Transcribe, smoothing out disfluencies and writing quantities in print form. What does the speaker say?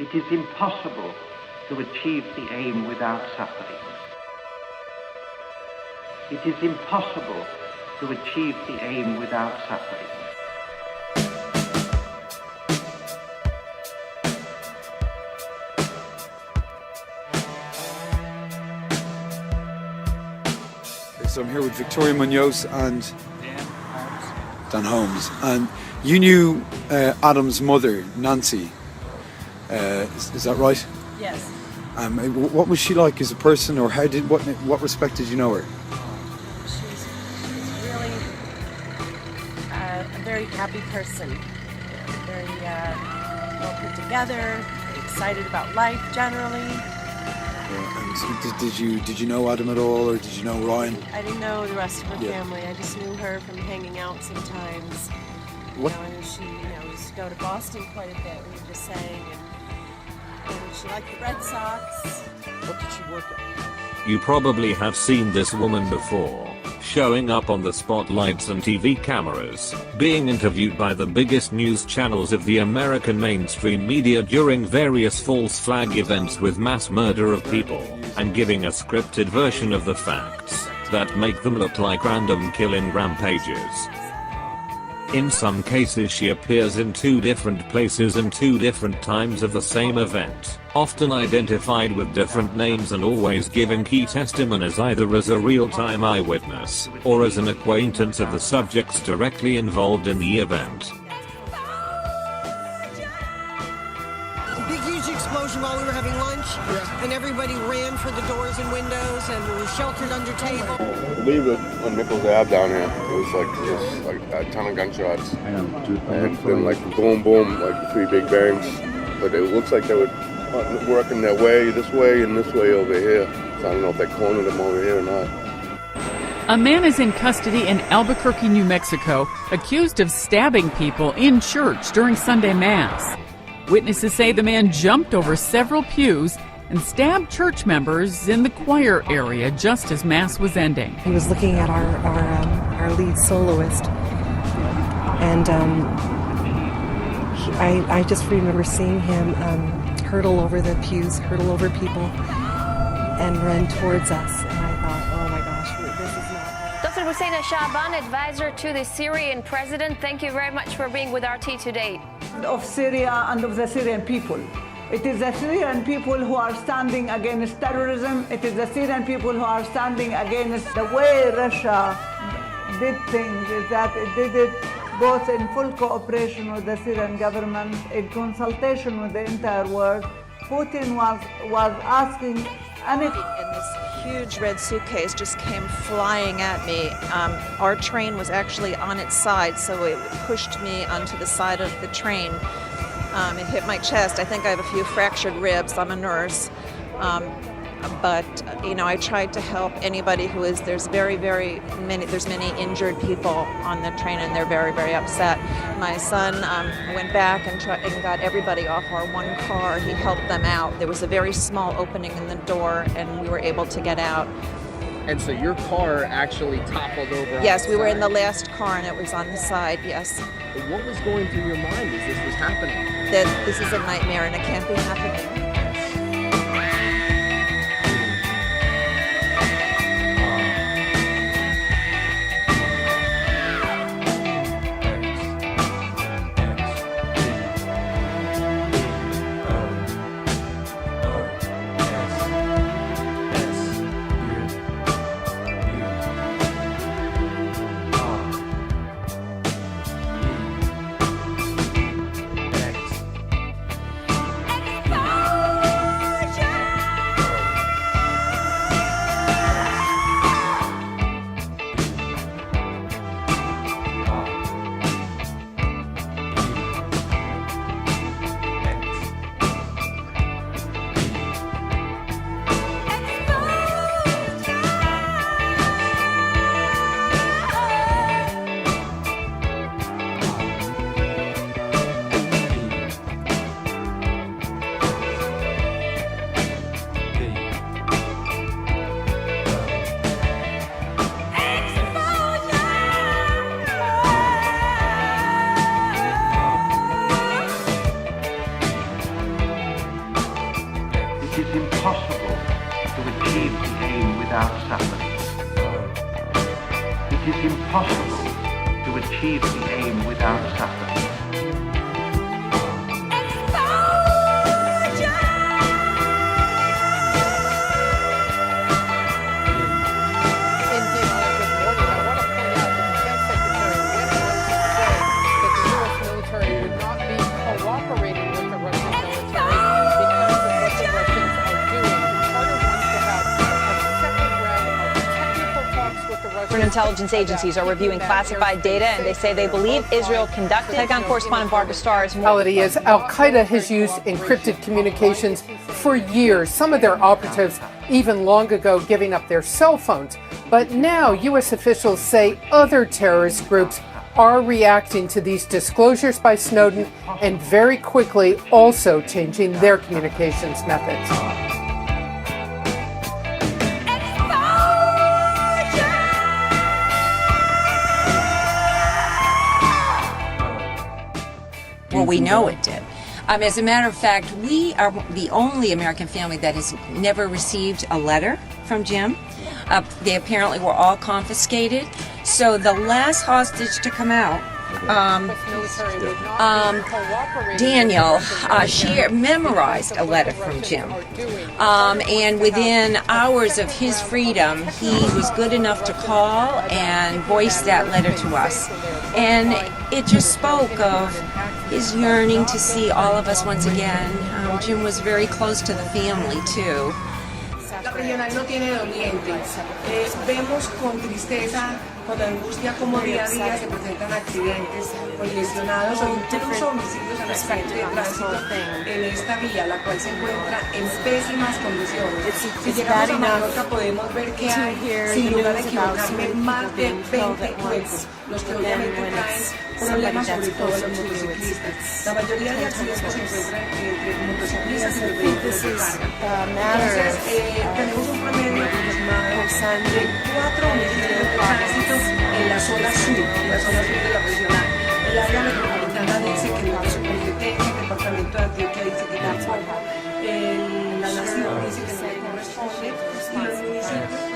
It is impossible to achieve the aim without suffering. It is impossible to achieve the aim without suffering. So I'm here with Victoria Munoz and Dan Holmes. And you knew Adam's mother, Nancy. Is that right? Yes. What was she like as a person, or what respect did you know her? She's really a very happy person. Very well put together, excited about life generally. And so did you know Adam at all, or did you know Ryan? I didn't know the rest of her family. I just knew her from hanging out sometimes. What? And she, used to go to Boston quite a bit. We just sang, and she liked the Red Sox. What did she work at? You probably have seen this woman before, showing up on the spotlights and TV cameras, being interviewed by the biggest news channels of the American mainstream media during various false flag events with mass murder of people, and giving a scripted version of the facts that make them look like random killing rampages. In some cases she appears in 2 different places and 2 different times of the same event, often identified with different names and always giving key testimonies either as a real-time eyewitness, or as an acquaintance of the subjects directly involved in the event. Big huge explosion while we were having lunch, and everybody ran for the doors and windows and we were sheltered under table. I believe it on Nichols Ave down here. It was like a ton of gunshots. And then like boom, boom, like 3 big bangs. But it looks like they were working their way and this way over here. So I don't know if they cornered them over here or not. A man is in custody in Albuquerque, New Mexico, accused of stabbing people in church during Sunday Mass. Witnesses say the man jumped over several pews and stabbed church members in the choir area just as Mass was ending. He was looking at our lead soloist, and I just remember seeing him hurtle over the pews, hurtle over people, and run towards us. And I thought, oh my gosh, this is not... Dr. Hussein Shaban, advisor to the Syrian president, thank you very much for being with RT today. Of Syria and of the Syrian people. It is the Syrian people who are standing against terrorism. It is the Syrian people who are standing against the way Russia did things, is that it did it both in full cooperation with the Syrian government, in consultation with the entire world. Putin was asking anything. And this huge red suitcase just came flying at me. Our train was actually on its side, so it pushed me onto the side of the train. It hit my chest. I think I have a few fractured ribs. I'm a nurse. But I tried to help anybody who is, there's many injured people on the train, and they're very, very upset. My son went back and got everybody off our one car. He helped them out. There was a very small opening in the door, and we were able to get out. And so your car actually toppled over? Yes, we were in the last car, and it was on the side, yes. What was going through your mind as this was happening? That this is a nightmare, and it can't be happening. Exposed! It is impossible to achieve the aim without suffering. Intelligence agencies are reviewing classified data, and they say they believe Israel conducted. Pentagon correspondent Barbara Starr is more. Reality is Al-Qaeda has used encrypted communications for years. Some of their operatives even long ago giving up their cell phones. But now U.S. officials say other terrorist groups are reacting to these disclosures by Snowden and very quickly also changing their communications methods. Well, we know it did. As a matter of fact, we are the only American family that has never received a letter from Jim. They apparently were all confiscated. So the last hostage to come out, Daniel, she memorized a letter from Jim. And within hours of his freedom, he was good enough to call and voice that letter to us. And it just spoke of his yearning to see all of us once again. Jim was very close to the family, too. La regional no tiene doliente. Vemos con tristeza, con angustia como día a día se presentan accidentes con lesionados o incluso homicidios en accidentes de tránsito en esta vía, la cual se encuentra en pésimas condiciones. Si llegamos a Mallorca podemos ver que hay, sin lugar a equivocarme, más de 20 huecos, los que obviamente traen problemas sobre todo los motociclistas. La mayoría de accidentes se encuentran entre motociclistas y los vehículos de carga. Entonces, tenemos un promedio de 4 homicidios de tránsito en la zona sur de la regional. El área metropolitana dice que no hay su competencia, el departamento de Antioquia dice que tampoco, la nación dice que no le corresponde y los municipios